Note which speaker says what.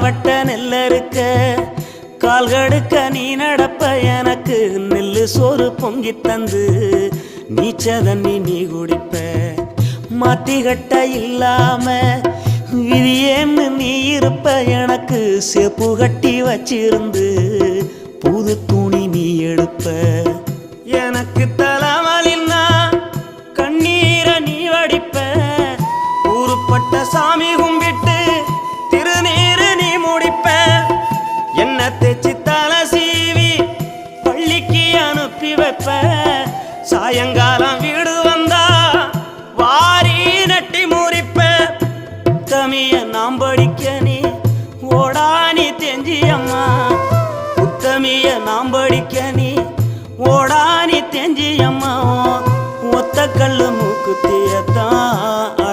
Speaker 1: வெட்ட நெல்லறுக்க கால்கடுக்க நீ நடப்ப எனக்கு நெல்லு சோறு பொங்கி தந்து நீச்ச தண்ணி நீ குடிப்ப மாத்திகட்ட இல்லாம விதியேன்னு நீ இருப்ப எனக்கு சேப்பு கட்டி வச்சிருந்து புது துணி நீ எடுப்ப எனக்கு தலைவலின்னா கண்ணீரை நீ வடிப்ப ஊருப்பட்ட சாமி கும்பிட்டு திருநீரு நீ முடிப்ப என்ன தேச்சி தலை சீவி பள்ளிக்கு அனுப்பி வைப்ப சாயங்காலம் வீடு வந்தா வாரி நட்டி முறிப்ப உத்தமிய நாம் படிக்க நீ ஓடானி தெஞ்சியம்மா உத்தமிய நாம் படிக்க நீ ஓடானி தெஞ்சியம்மா ஒத்த கல்லு மூக்குத்தியத்தான்